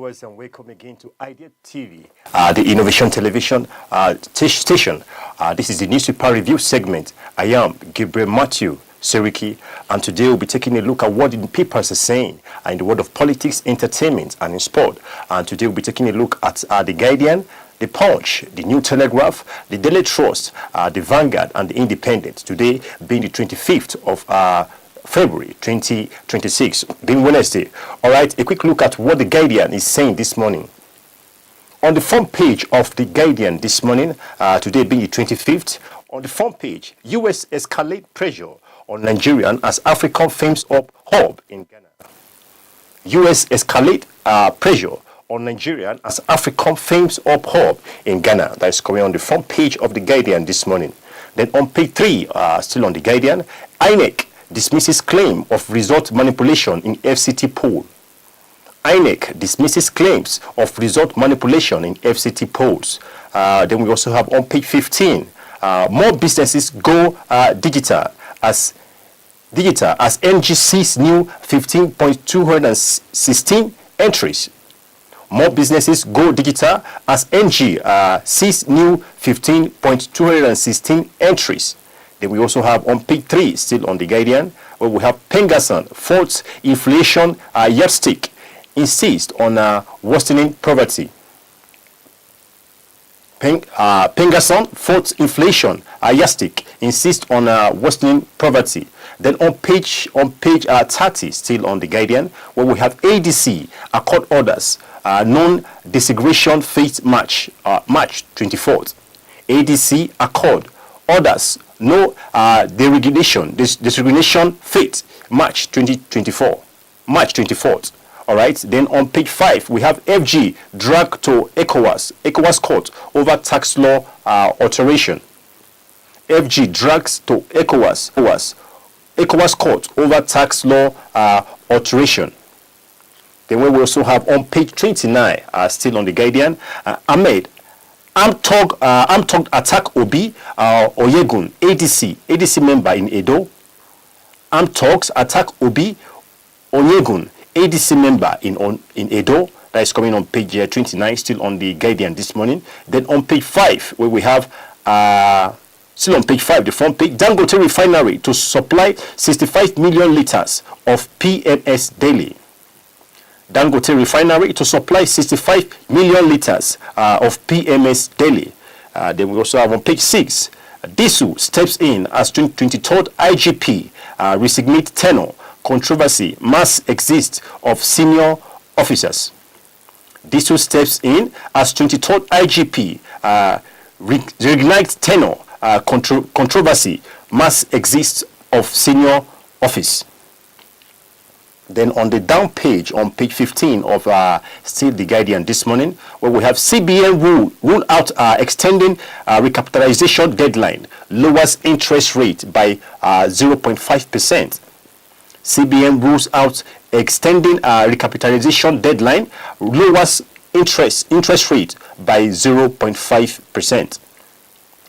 viewers, and welcome again to IDEA TV, the innovation television station. This is the newspaper review segment. I am Gabriel Matthew Seriki, and today we'll be taking a look at what the papers are saying in the world of politics, entertainment, and in sport. And today we'll be taking a look at the Guardian, the Punch, the New Telegraph, the Daily Trust, the Vanguard, and the Independent. Today being the 25th of February 2026, being Wednesday. All right, a quick look at what the Guardian is saying this morning. On the front page of the Guardian this morning, today being the 25th, on the front page, U.S. escalate pressure on Nigerian as African fames up hub in Ghana. U.S. escalate pressure on Nigerian as African fames up hub in Ghana. That is coming on the front page of the Guardian this morning. Then on page 3, still on the Guardian, INEC dismisses claim of result manipulation in FCT poll. INEC dismisses claims of result manipulation in FCT polls. Then we also have on page 15, more businesses go digital as NG sees new 15.216 entries. More businesses go digital as NG sees new 15.216 entries. Then we also have on page 3, still on the Guardian, where we have Pengassan faults inflation yardstick, insists on worsening poverty. Pengassan faults inflation yardstick, insists on worsening poverty. Then on page 30, still on the Guardian, where we have ADC accord orders non-desegregation phase March 24th. ADC accord orders no desegregation fate March 2024, March 24th. All right. Then on page 5 we have FG drag to ECOWAS court over tax law alteration. FG drags to ECOWAS court over tax law alteration. Then we also have on page 29, still on the Guardian, Ahmed Amtog attack Obi Oyegun, ADC member in Edo. Amtogs attack Obi Onyegun, ADC member in Edo. That is coming on page 29, still on the Guardian this morning. Then on page 5, where we have still on page 5, the front page, Dangote refinery to supply 65 million liters of PMS daily. Dangote refinery to supply 65 million liters of PMS daily. Then we also have on page 6, Disu steps in as 23rd IGP, resignate tenure, controversy, mass exist of senior officers. Disu steps in as 23rd IGP, reignite tenure, controversy, mass exist of senior office. Then on the down page, on page 15 of still the Guardian this morning, where we have CBN rule out extending recapitalization deadline, lowers interest rate by 0.5%. CBN rules out extending recapitalization deadline, lowers interest rate by 0.5%.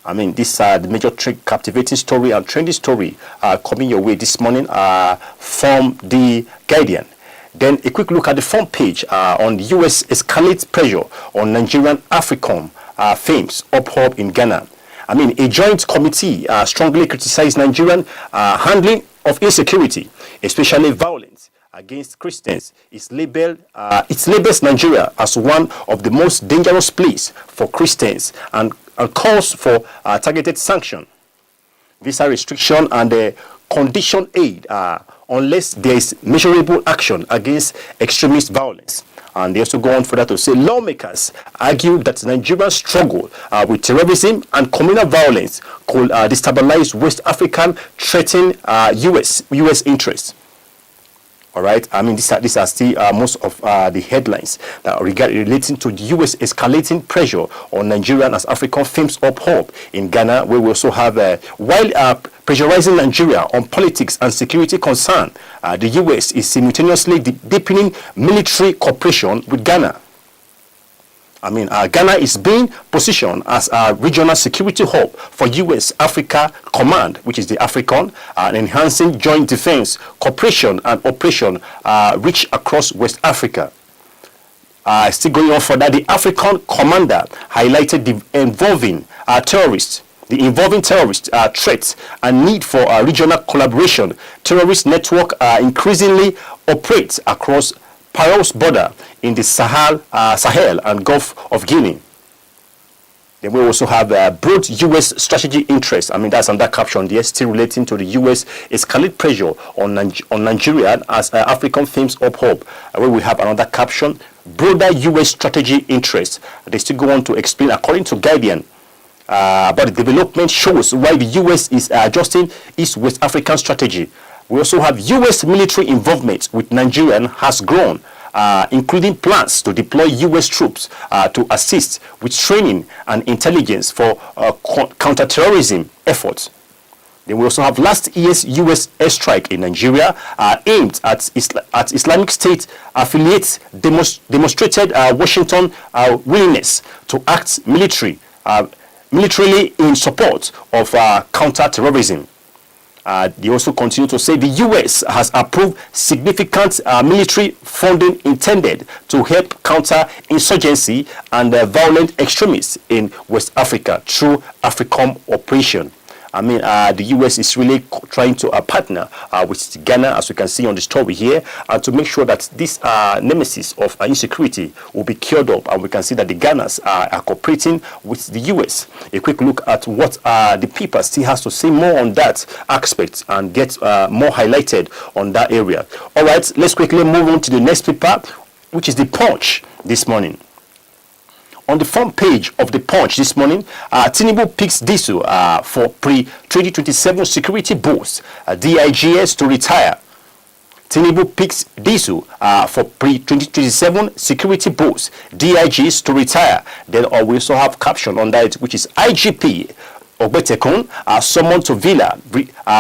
I mean, these are the major captivating story and trendy story coming your way this morning from the Guardian. Then a quick look at the front page on the U.S. escalates pressure on Nigerian African fames up hub in Ghana. I mean, a joint committee strongly criticized Nigerian handling of insecurity, especially violence against Christians. It labels Nigeria as one of the most dangerous places for Christians and calls for targeted sanction, visa restriction, and condition aid unless there is measurable action against extremist violence. And they also go on further to say lawmakers argue that Nigeria's struggle with terrorism and communal violence could destabilize West African, threatening U.S. interests. All right. I mean, these are still most of the headlines that relating to the U.S. escalating pressure on Nigerian as African fames up hub in Ghana, where we also have while pressurizing Nigeria on politics and security concern, the U.S. is simultaneously deepening military cooperation with Ghana. I mean, Ghana is being positioned as a regional security hub for U.S. Africa Command, which is the African, and enhancing joint defense cooperation and operation reach across West Africa. Still going on for that, the African commander highlighted the involving terrorists threats and need for regional collaboration. Terrorist network increasingly operates across porous border in the Sahel and Gulf of Guinea. Then we also have broad U.S. strategy interest. I mean, that's under caption there, still relating to the U.S. escalate pressure on Nigeria as African themes uphold. Where we have another caption, broader U.S. strategy interest. They still go on to explain, according to Guardian, but the development shows why the U.S. is adjusting its West African strategy. We also have U.S. military involvement with Nigeria has grown, including plans to deploy U.S. troops to assist with training and intelligence for counterterrorism efforts. Then we also have last year's U.S. airstrike in Nigeria aimed at Islamic State affiliates demonstrated Washington willingness to act militarily in support of counter-terrorism. They also continue to say the U.S. has approved significant military funding intended to help counter insurgency and violent extremists in West Africa through AFRICOM operation. I mean, the U.S. is really trying to partner with Ghana, as we can see on the story here, and to make sure that this nemesis of insecurity will be cured up. And we can see that the Ghanas are cooperating with the U.S. A quick look at what the paper still has to say more on that aspect and get more highlighted on that area. All right, let's quickly move on to the next paper, which is the Punch this morning. On the front page of the Punch this morning, Tinubu picks diesel for pre-2027 security boost. DIGS to retire. Tinubu picks diesel for pre-2027 security boost. DIGs to retire. Then we also have caption on that, which is IGP Ogbetekun summoned to Villa,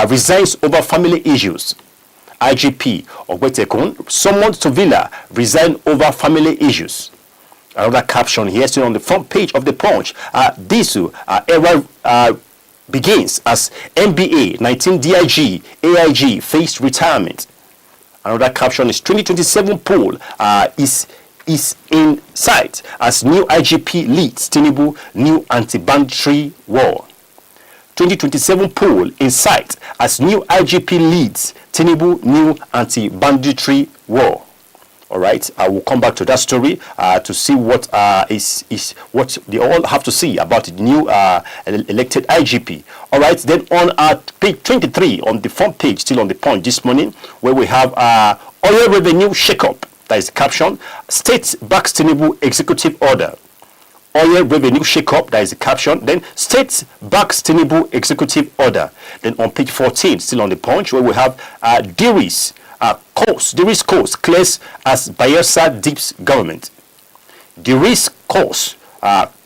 resigns over family issues. IGP Ogbetekun summoned to Villa, resign over family issues. Another caption here, still on the front page of the Punch. Diesel era begins as MBA 19 DIG AIG faced retirement. Another caption is 2027 poll is in sight as new IGP leads Tinubu new anti-banditry war. 2027 poll in sight as new IGP leads Tinubu new anti-banditry war. All right, I will come back to that story to see what is what they all have to see about the new elected IGP. All right, then on page 23 on the front page, still on the Punch this morning, where we have oil revenue shakeup. That is the caption. State backs Tinubu executive order. Oil revenue shakeup. That is the caption. Then state backs Tinubu executive order. Then on page 14, still on the Punch, where we have Diri's course clears as Bayelsa dips government. The risk course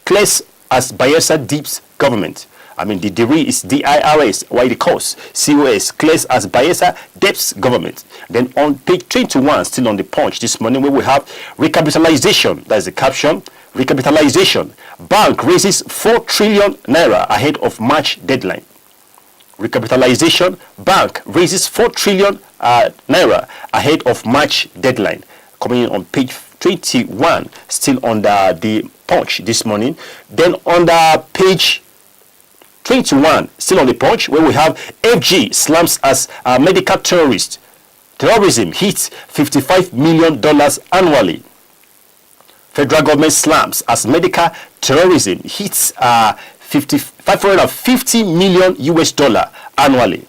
clears as Bayelsa dips government. I mean, the DIRI is DIRS, while the course COS clears as Bayelsa dips government. Then on page 21, still on the Punch this morning, where we have recapitalization. That is the caption. Recapitalization. Bank raises 4 trillion naira ahead of March deadline. Recapitalization, bank raises 4 trillion naira ahead of March deadline. Coming in on page 21, still under the Punch this morning. Then under page 21, still on the Punch, where we have FG slams as medical terrorist. Terrorism hits $55 million annually. Federal government slams as medical terrorism hits $550 million annually.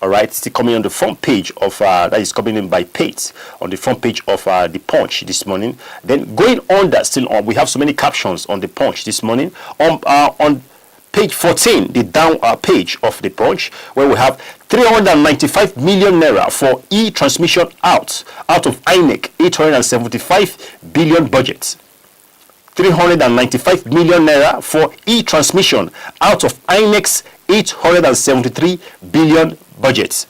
All right, still coming on the front page of that is coming in by Pate on the front page of the Punch this morning. Then going on that, still on, we have so many captions on the Punch this morning. On page 14, the down page of the Punch, where we have 395 million naira for e-transmission out of INEC 875 billion budget. 395 million naira for e-transmission out of INEC's 873 billion budget.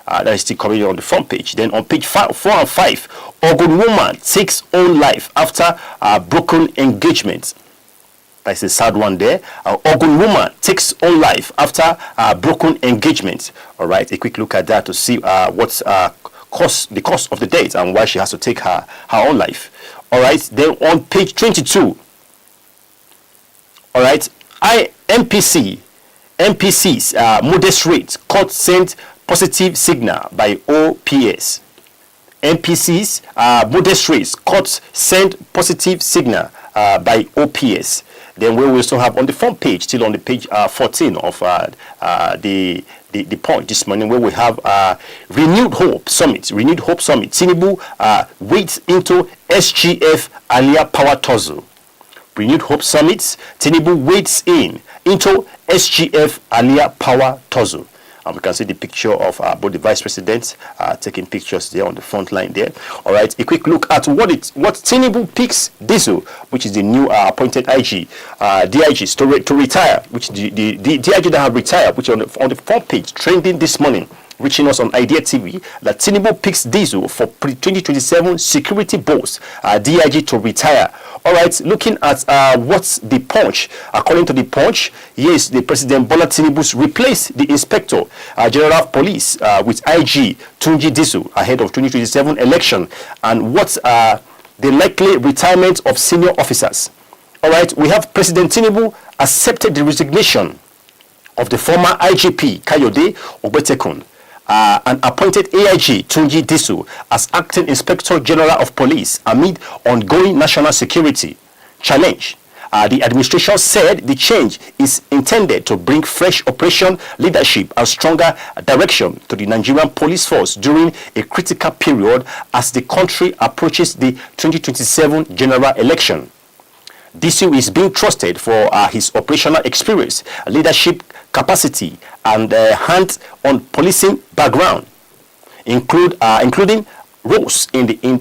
That is still coming on the front page. Then on page 4 and 5, Ogun woman takes own life after broken engagement. That's a sad one there. Ogun woman takes own life after broken engagement. All right, a quick look at that to see what's the cause of the death and why she has to take her own life. All right. Then on page 22, all right, MPC's modest rate court sent positive signal by OPS. MPC's modest rates court sent positive signal by OPS. Then we will also have on the front page, still on the page 14 of the point this morning, where we have renewed hope summit. Tinubu waits into SGF Alia power tussle. Renewed hope summit. Tinubu waits into SGF Alia power tussle. And we can see the picture of both the vice presidents taking pictures there on the front line there. All right, a quick look at what Tinubu picks Diesel, which is the new appointed DIG to retire, which the DIG that have retired, which on the front page trending this morning, reaching us on IDEA TV, that Tinubu picks Diesel for pre-2027 security boss, DIG to retire. All right, looking at what's the punch. According to the punch, yes, the President Bola Tinubu's replaced the Inspector General of Police with IG Tunji Diesel ahead of 2027 election. And what's the likely retirement of senior officers? All right, we have President Tinubu accepted the resignation of the former IGP Kayode Ogbetekun and appointed AIG Tunji Diesel as acting Inspector General of Police amid ongoing national security challenge. The administration said the change is intended to bring fresh operation leadership and stronger direction to the Nigerian police force during a critical period as the country approaches the 2027 general election. Diesel is being trusted for his operational experience, leadership capacity, and hands-on policing background, including roles in the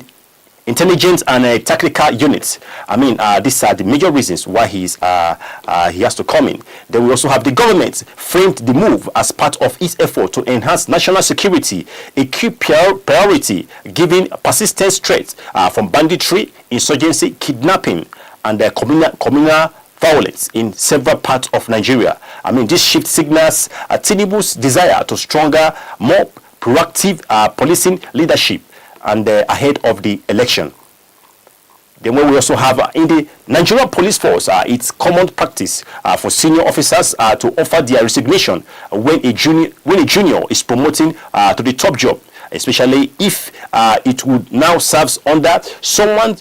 intelligence and tactical units. I mean, these are the major reasons why he has to come in. Then we also have the government framed the move as part of its effort to enhance national security, a key priority given persistent threats from banditry, insurgency, kidnapping, and communal violence in several parts of Nigeria. I mean, this shift signals Tinubu's desire to stronger, more proactive policing leadership and ahead of the election. Then we also have in the Nigerian police force, it's common practice for senior officers to offer their resignation when a junior is promoting to the top job, especially if it would now serve under someone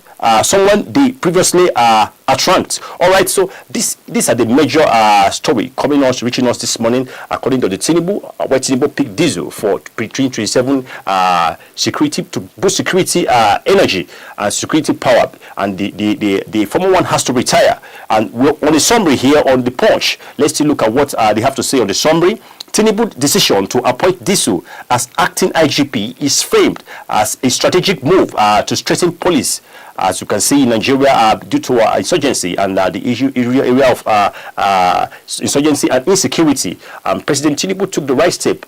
they previously ranked. All right, so these are the major story reaching us this morning, according to the Tinubu, where Tinubu picked Diesel for pre-2027 security, to boost security energy and security power, and the former one has to retire. And on the summary here on the punch, let's still look at what they have to say on the summary. Tinubu's decision to appoint Diesel as acting IGP is framed as a strategic move to strengthen police, as you can see in Nigeria, due to insurgency and the area of insurgency and insecurity. President Tinubu took the right step.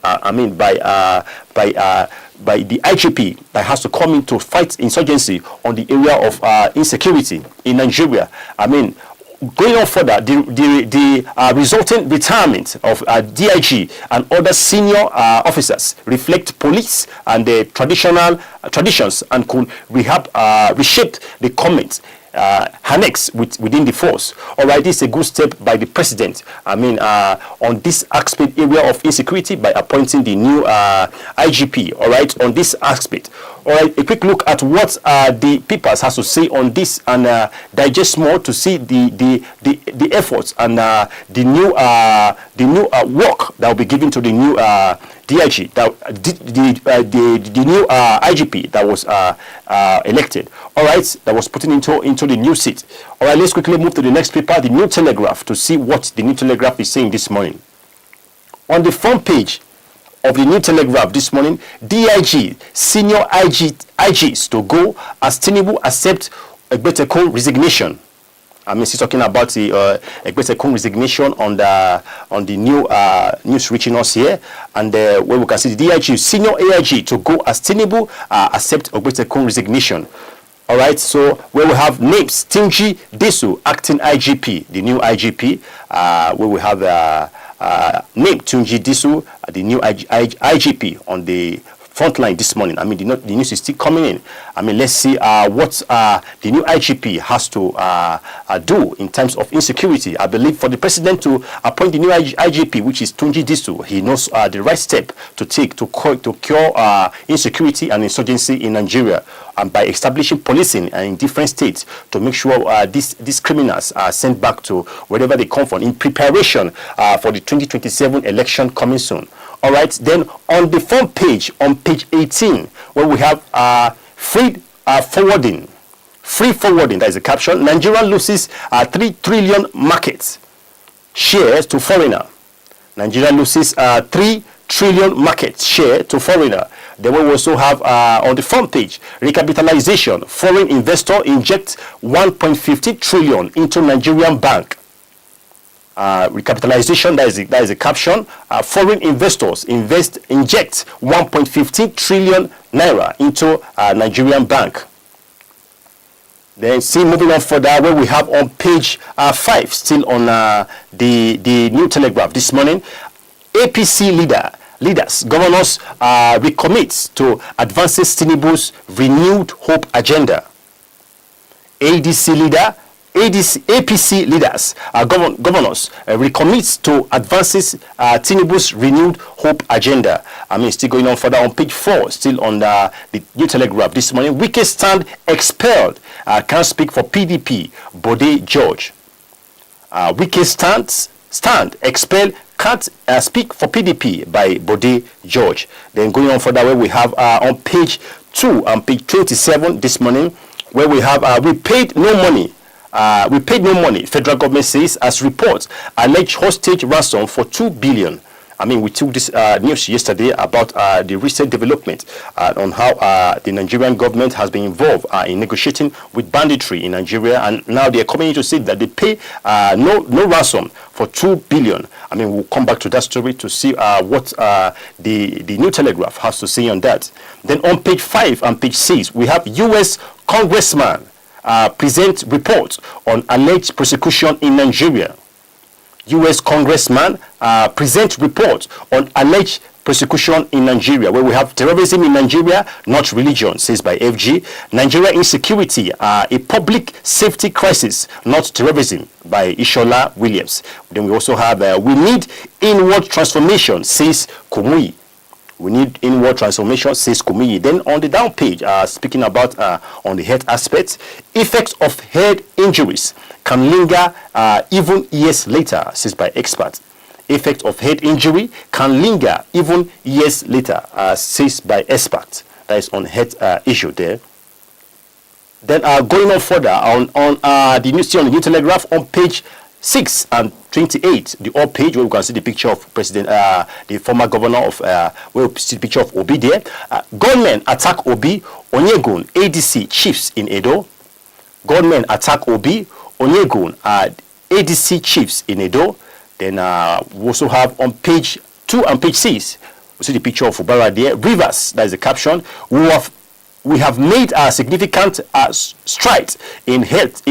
By the IGP that has to come in to fight insurgency on the area of insecurity in Nigeria. I mean, going on further, the resulting retirement of DIG and other senior officers reflect police and the traditions and could reshape the comments annex within the force. All right, this is a good step by the president. I mean, on this aspect area of insecurity by appointing the new IGP. All right, on this aspect. All right, a quick look at what the papers has to say on this, and digest more to see the efforts and the new work that will be given to the new DIG, the new IGP that was elected. All right, that was put into the new seat. All right, let's quickly move to the next paper, the New Telegraph, to see what the New Telegraph is saying this morning. On the front page of the New Telegraph this morning, DIG, senior IGs to go as Tinubu accept Egbetekun resignation. I mean, she's talking about the Egbetekun resignation on the new news reaching us here, and where we can see the DIG, senior AIG to go as Tinubu accept Egbetekun resignation. All right, so where we have names, Tunji Diesel, acting IGP, the new IGP, where we have name Tunji Diesel, the new IGP on the Frontline this morning. I mean, the news is still coming in. I mean, let's see what the new IGP has to do in terms of insecurity. I believe for the president to appoint the new IGP, which is Tunji Disu, he knows the right step to take to cure insecurity and insurgency in Nigeria, and by establishing policing in different states to make sure these criminals are sent back to wherever they come from in preparation for the 2027 election coming soon. All right, then on the front page, on page 18, where we have free forwarding, that is the caption. Nigeria loses 3 trillion market shares to foreigner. Nigeria loses 3 trillion market share to foreigner. Then we also have on the front page, recapitalization. Foreign investor inject 1.50 trillion into Nigerian bank. Recapitalization, that is a caption. Foreign investors inject 1.15 trillion naira into Nigerian bank. Then see, moving on further, where we have on page 5, still on the New Telegraph this morning, APC leaders, governors recommit to advances Tinubu's renewed hope agenda. APC leaders, governors recommit to advances Tinubu's renewed hope agenda. I mean, still going on further on page 4, still on the New Telegraph this morning. WIZKID stand expelled, can't speak for PDP, Bode George. WIZKID stand expelled, can't speak for PDP by Bode George. Then going on further, where we have on page 2 and page 27 this morning, where we have we paid no money. Federal government says, as reports alleged hostage ransom for 2 billion. I mean, we took this news yesterday about the recent development on how the Nigerian government has been involved in negotiating with banditry in Nigeria, and now they are coming in to say that they pay no ransom for 2 billion. I mean, we'll come back to that story to see what the New Telegraph has to say on that. Then on page 5 and page 6, we have U.S. congressman present report on alleged persecution in Nigeria. U.S. congressman present report on alleged persecution in Nigeria, where we have terrorism in Nigeria, not religion, says by FG. Nigeria insecurity, a public safety crisis, not terrorism, by Ishola Williams. Then we also have we need inward transformation, says Kumuyi. We need inward transformation, says Kumuyi. Then on the down page, speaking about on the health aspects, effects of head injuries can linger even years later, says by experts. Effect of head injury can linger even years later, says by experts. That is on head issue there. Then going on further on the news on the New Telegraph on page 6 and 28, the all page, where we can see the picture of President, the former governor of, where we see the picture of Obi there. Gunmen attack Obi, Onyegun, ADC chiefs in Edo. Gunmen attack Obi, Onyegun, ADC chiefs in Edo. Then we also have on page 2 and page 6, we see the picture of Fubara there. Rivers, that is the caption. We have made a significant strides in health,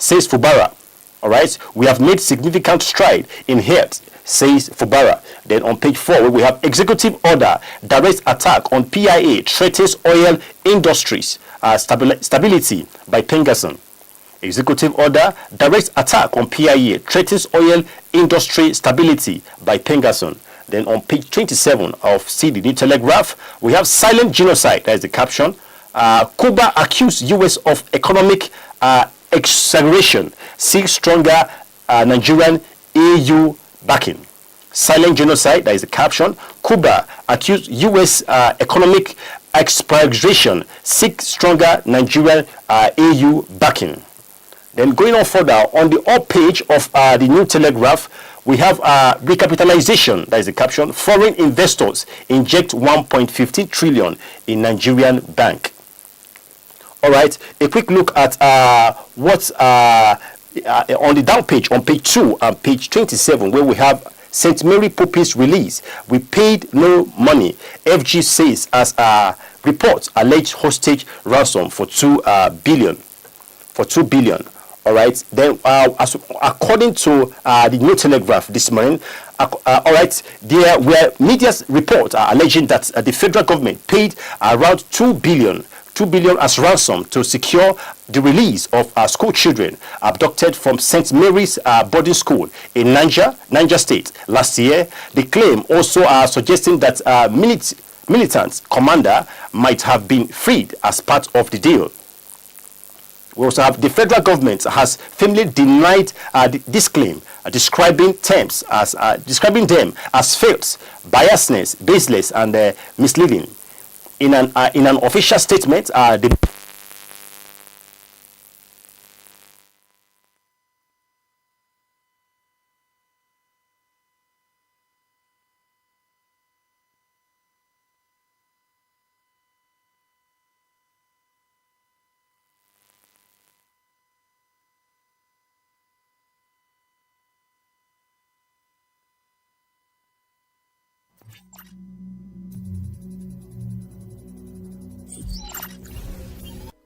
says Fubara. All right, we have made significant stride in health, says Fubara. Then on page 4, where we have executive order, direct attack on PIA, threatens oil industries, stability by Pengasson. Executive order, direct attack on PIA, threatens oil industry stability by Pengasson. Then on page 27 of the New Telegraph, we have silent genocide, that is the caption. Cuba accused U.S. of economic exaggeration, seeks stronger Nigerian EU backing. Silent genocide, that is the caption. Cuba accused U.S. economic exaggeration, seeks stronger Nigerian EU backing. Then going on further, on the up page of the New Telegraph, we have recapitalization, that is the caption. Foreign investors inject 1.50 trillion in Nigerian bank. All right, a quick look at what's on the down page, on page 2 and page 27, where we have St. Mary Poppy's release. We paid no money. FG says as reports alleged hostage ransom for 2 billion. For 2 billion. All right. Then, according to the New Telegraph this morning, all right, there were media's report alleging that the federal government paid around 2 billion as ransom to secure the release of school children abducted from St. Mary's boarding school in Niger State last year. The claim also suggesting that militant commander might have been freed as part of the deal. We also have the federal government has firmly denied this claim, describing them as false, biasness, baseless, and misleading. In an official statement, the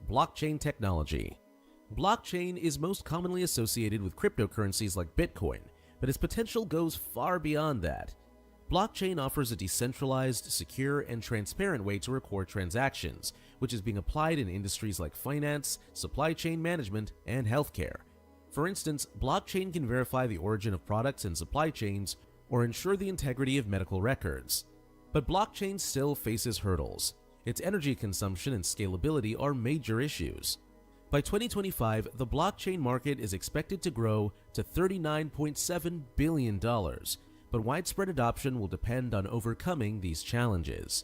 Blockchain technology. Blockchain is most commonly associated with cryptocurrencies like Bitcoin, but its potential goes far beyond that. Blockchain offers a decentralized, secure, and transparent way to record transactions, which is being applied in industries like finance, supply chain management, and healthcare. For instance, blockchain can verify the origin of products and supply chains or ensure the integrity of medical records. But blockchain still faces hurdles. Its energy consumption and scalability are major issues. By 2025, the blockchain market is expected to grow to $39.7 billion, but widespread adoption will depend on overcoming these challenges.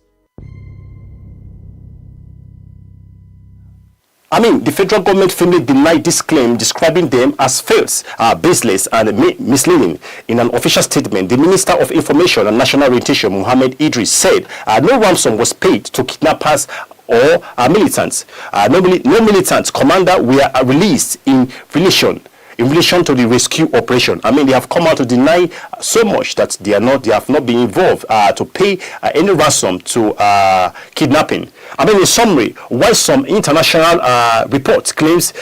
The federal government firmly denied this claim, describing them as false, baseless, and misleading. In an official statement, the Minister of Information and National Orientation, Mohammed Idris, said no ransom was paid to kidnappers or militants. No militant commander were released in relation to the rescue operation. They have come out to deny so much that they have not been involved to pay any ransom to kidnapping. In summary, while some international reports claims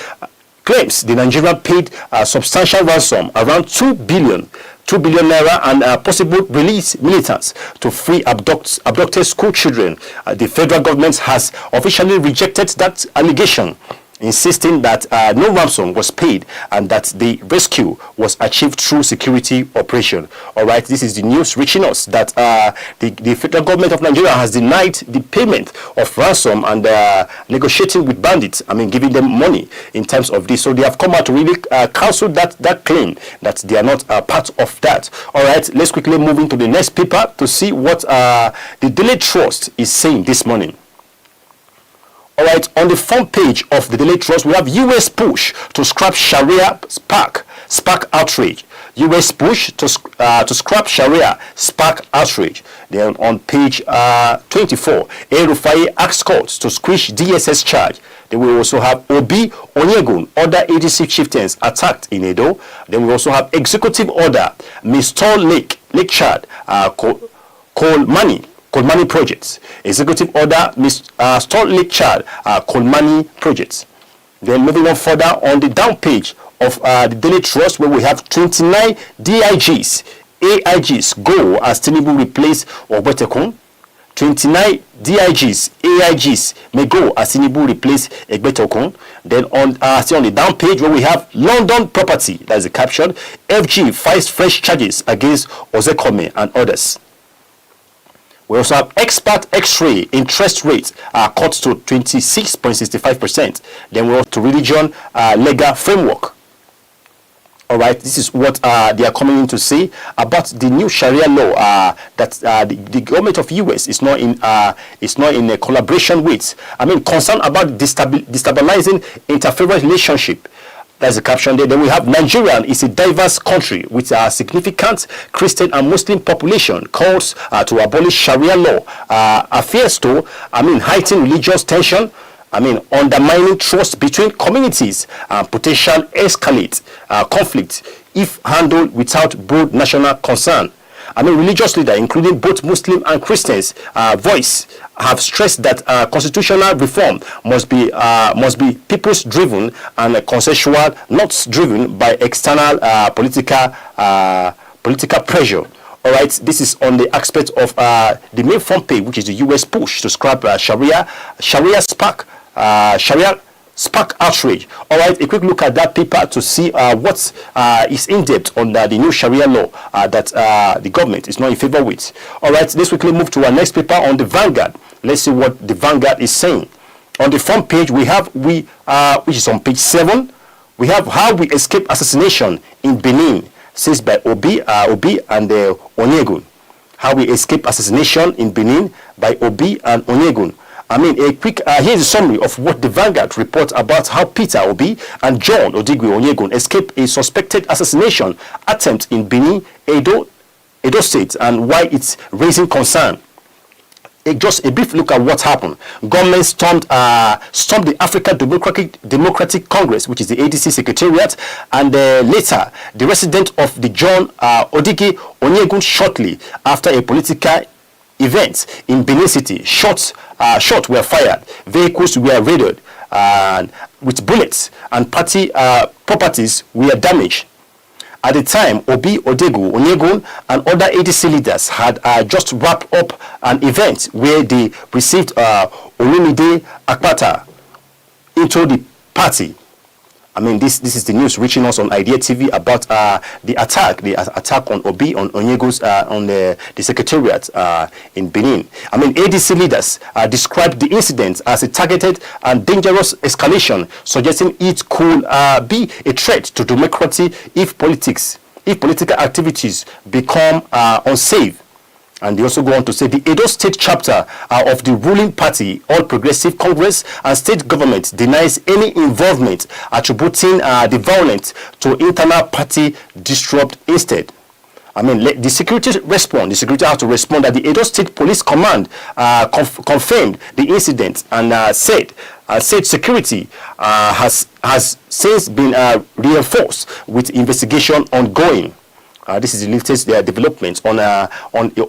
the Nigerian paid substantial ransom, around 2 billion naira, and possible release militants to free abducted school children, the federal government has officially rejected that allegation, insisting that no ransom was paid and that the rescue was achieved through security operation. All right, this is the news reaching us that the federal government of Nigeria has denied the payment of ransom and negotiating with bandits. Giving them money in terms of this. So they have come out to really cancel that claim that they are not part of that. All right, let's quickly move into the next paper to see what the Daily Trust is saying this morning. All right, on the front page of the Daily Trust, we have U.S. push to scrap Sharia spark outrage. U.S. push to scrap Sharia spark outrage. Then on page 24, El-Rufai asks courts to squish DSS charge. Then we also have Obi Onyegun, other 86 chieftains attacked in Edo. Then we also have executive order, Mr. Lake Chad, coal money projects. Executive order, Mr. Lake Chad, coal money projects. Then moving on further on the down page of the Daily Trust, where we have 29 DIGs, AIGs go as Tinubu replace Ogbetekun. 29 DIGs, AIGs may go as Tinubu replace Egbetekun. Then on the down page where we have London property, that's the caption, FG files fresh charges against Ozekome and others. We also have expert X-ray interest rate cut to 26.65%. Then we have to religion legal framework. All right, this is what they are coming in to say about the new Sharia law that the government of US is not in a collaboration with. Concerned about destabilizing interference relationship. That's the caption there. Then we have Nigeria is a diverse country with a significant Christian and Muslim population. Calls to abolish Sharia law. Affairs to, heighten religious tension. Undermining trust between communities and potential escalate conflict if handled without broad national concern. Religious leaders, including both Muslim and Christians, voice have stressed that constitutional reform must be people's driven and consensual, not driven by external political pressure. All right, this is on the aspect of the main front page, which is the U.S. push to scrap Sharia spark outrage. All right, a quick look at that paper to see what is in depth on the new Sharia law that the government is not in favor with. All right, let's quickly move to our next paper on the Vanguard. Let's see what the Vanguard is saying. On the front page, we have which is on page 7. We have how we escape assassination in Benin, says by Obi and Onyegun. How we escape assassination in Benin by Obi and Onyegun. I mean, a quick, here's a summary of what the Vanguard reports about how Peter Obi and John Odigwe Onyegun escaped a suspected assassination attempt in Benin, Edo State, and why it's raising concern. Just a brief look at what happened. Government stormed the African Democratic Congress, which is the ADC secretariat, and later the resident of the John Odigwe Onyegun shortly after a political event in Benin City. Shots were fired, vehicles were raided with bullets, and party properties were damaged. At the time, Obi Onyegun and other ADC leaders had just wrapped up an event where they received Olumide Akpata into the party. I mean, this is the news reaching us on IDEA TV about the attack on Obi on Onyegun's on the secretariat in Benin. I mean, ADC leaders described the incident as a targeted and dangerous escalation, suggesting it could be a threat to democracy if political activities become unsafe. And they also go on to say the Edo State chapter of the ruling party, All Progressive Congress, and state government denies any involvement, attributing the violence to internal party disrupt instead. I mean, the security has to respond that the Edo State Police Command confirmed the incident and said security has since been reinforced with investigation ongoing. This is the latest developments on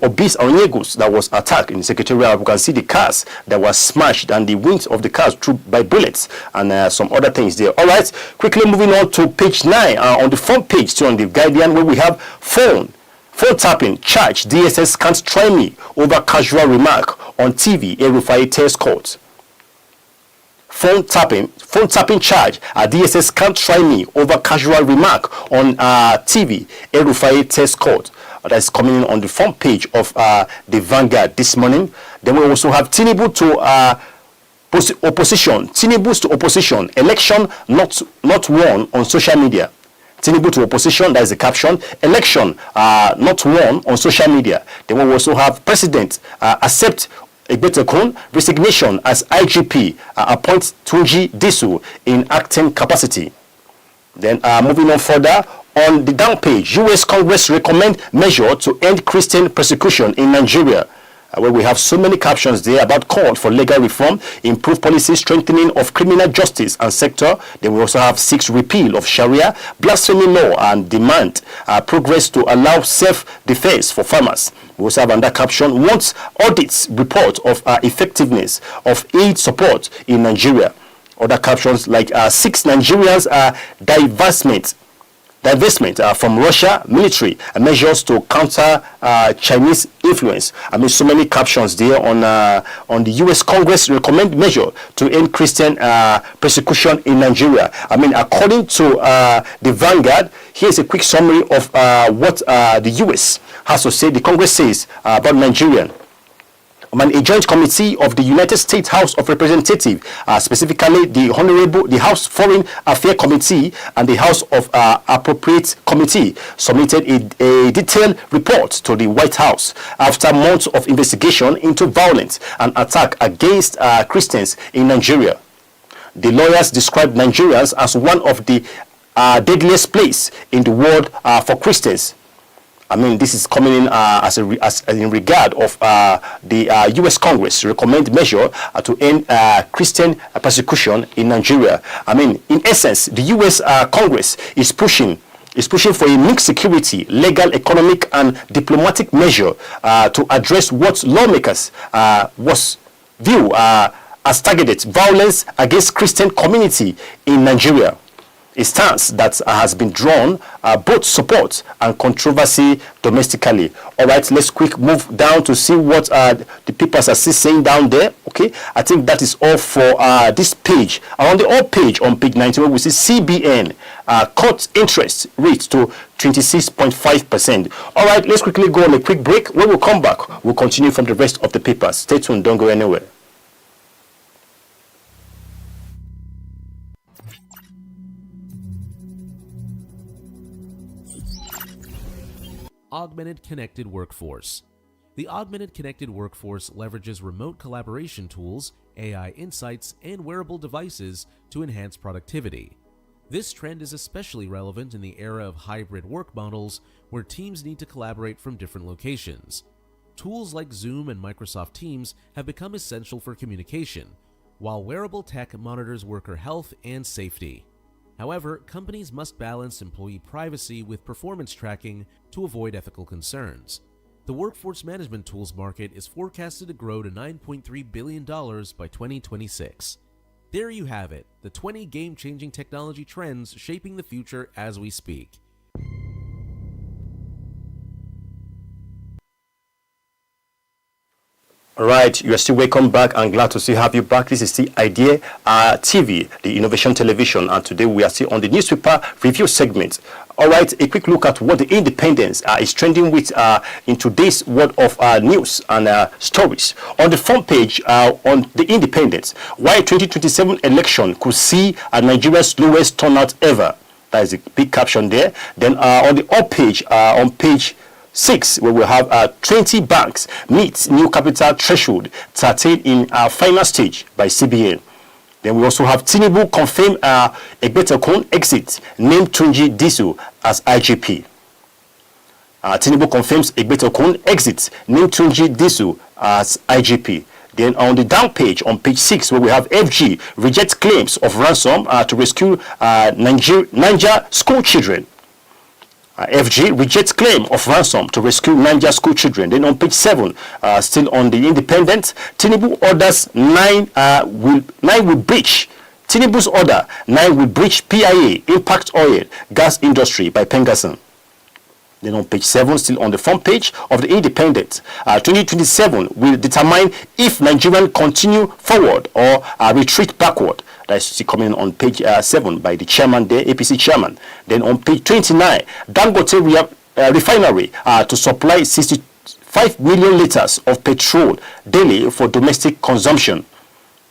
Obi's Onyegun that was attacked in the secretariat. You can see the cars that were smashed and the wings of the cars through by bullets and some other things there. All right, quickly moving on to page 9 on the front page, still on the Guardian, where we have phone tapping charge. DSS can't try me over casual remark on TV. El-Rufai tells court. Phone tapping charge. DSS can't try me over casual remark on TV. El-Rufai tells court. That's coming in on the front page of the Vanguard this morning. Then we also have Tinubu to opposition. Tinubu's to opposition. Election not won on social media. Tinubu to opposition, that is the caption. Election not won on social media. Then we also have President accept Egbetekun resignation as IGP, appoints Tunji Disu in acting capacity. Then moving on further, on the down page, U.S. Congress recommend measure to end Christian persecution in Nigeria. Where we have so many captions there about call for legal reform, improve policy, strengthening of criminal justice and sector. Then we also have 6 repeal of Sharia, blasphemy law, and demand progress to allow self-defense for farmers. We also have under caption, wants audits report of effectiveness of aid support in Nigeria. Other captions like 6 Nigerians divestment from Russia military measures to counter Chinese influence. I mean, so many captions there on the U.S. Congress recommend measure to end Christian persecution in Nigeria. I mean, according to the Vanguard, here's a quick summary of what the U.S. has to say. The Congress says about Nigerian. A joint committee of the United States House of Representatives, specifically the House Foreign Affairs Committee and the House of Appropriates Committee, submitted a detailed report to the White House after months of investigation into violence and attack against Christians in Nigeria. The lawyers described Nigerians as one of the deadliest places in the world for Christians. I mean, this is coming in as in regard of the U.S. Congress recommend measure to end Christian persecution in Nigeria. I mean, in essence, the U.S. Congress is pushing for a mixed security, legal, economic, and diplomatic measure to address what lawmakers view as targeted violence against Christian community in Nigeria. A stance that has been drawn both support and controversy domestically. All right, let's quick move down to see what the papers are still saying down there. Okay, I think that is all for this page. And on the all page, on page 91, we see CBN cut interest rate to 26.5%. All right, let's quickly go on a quick break. When we come back, we'll continue from the rest of the papers. Stay tuned, don't go anywhere. Augmented Connected Workforce. The Augmented Connected Workforce leverages remote collaboration tools, AI insights, and wearable devices to enhance productivity. This trend is especially relevant in the era of hybrid work models where teams need to collaborate from different locations. Tools like Zoom and Microsoft Teams have become essential for communication, while wearable tech monitors worker health and safety. However, companies must balance employee privacy with performance tracking to avoid ethical concerns. The workforce management tools market is forecasted to grow to $9.3 billion by 2026. There you have it, the 20 game-changing technology trends shaping the future as we speak. All right, you are still welcome back. I'm glad to have you back. This is the IDEA TV, the innovation television, and today we are still on the newspaper review segment. All right, a quick look at what the Independence is trending with in today's world of news and stories. On the front page on the Independence, why 2027 election could see Nigeria's lowest turnout ever. That is a big caption there. Then on the up page, on page 6, where we have 20 banks meet new capital threshold 13 in final stage by CBN. Then we also have Tinubu confirm Egbetekun exit, name Tunji Disu as IGP. Tinubu confirms Egbetekun exit, name Tunji Disu as IGP. Then on the down page, on page 6, where we have FG rejects claims of ransom to rescue Niger school children. FG rejects claim of ransom to rescue Niger school children. Then on page 7, still on the Independent, Tinubu orders 9 will breach. Tinubu's order 9 will breach PIA, impact oil, gas industry by Pengasson. Then on page 7, still on the front page of the Independent, 2027 will determine if Nigerian continue forward or retreat backward. That's coming on page 7 by the chairman there, APC chairman. Then on page 29, Dangote refinery to supply 65 million liters of petrol daily for domestic consumption.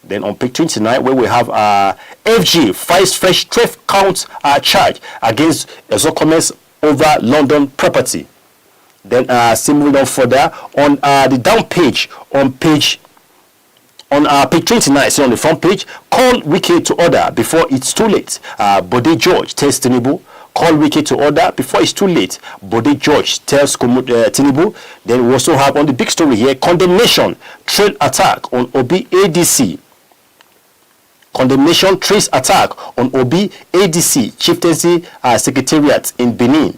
Then on page 29, where we have FG files fresh 12 count charge against Ezokomes over London property. Then still moving on further on the down page on page 29, so on the front page, call WIZKID to order before it's too late. Bode George tells Tinubu, call WIZKID to order before it's too late. Bode George tells Tinubu. Then we also have on the big story here, condemnation, trail attack on Obi ADC. Condemnation, trace attack on Obi ADC, chieftaincy secretariat in Benin.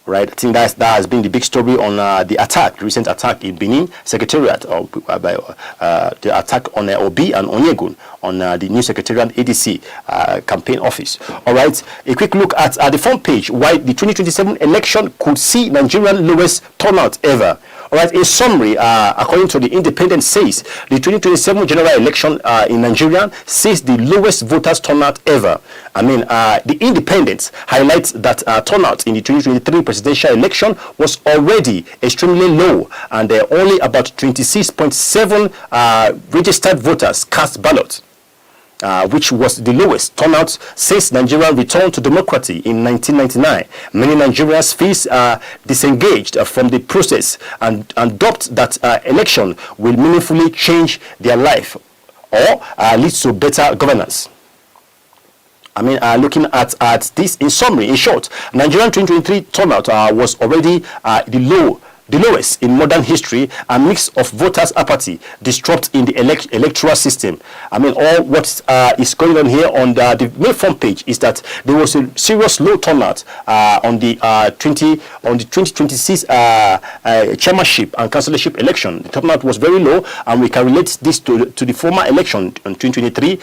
Right, I think that has been the big story on the attack, the recent attack in Benin Secretariat, by the attack on Obi and Onyegun on the new Secretariat ADC campaign office. All right, a quick look at the front page, why the 2027 election could see Nigerian lowest turnout ever. All right, in summary, according to the Independent says, the 2027 general election in Nigeria sees the lowest voters turnout ever. I mean, the Independent highlights that turnout in the 2023 presidential election was already extremely low, and there are only about 26.7 registered voters cast ballots. Which was the lowest turnout since Nigeria returned to democracy in 1999. Many Nigerians feel disengaged from the process and doubt that election will meaningfully change their life or lead to better governance. I mean, looking at this in summary, in short, Nigerian 2023 turnout was already the the lowest in modern history, a mix of voters' apathy, disrupt in the electoral system. I mean, all what is going on here on the main front page is that there was a serious low turnout on the 2026 chairmanship and councillorship election. The turnout was very low, and we can relate this to the former election in 2023,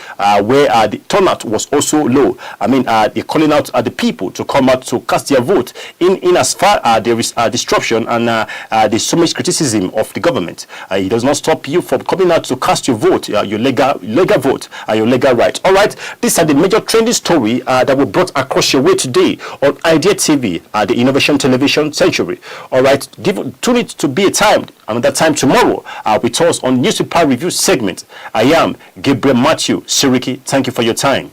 where the turnout was also low. I mean, they're calling out the people to come out to cast their vote in as far there is disruption and there's so much criticism of the government. It does not stop you from coming out to cast your vote, your legal vote, your legal right. All right, these are the major trending story that were brought across your way today on IDEA TV, the Innovation Television Century. All right, tune it to be a time, another time tomorrow with us on Newspaper Review segment. I am Gabriel Matthew Siriki. Thank you for your time.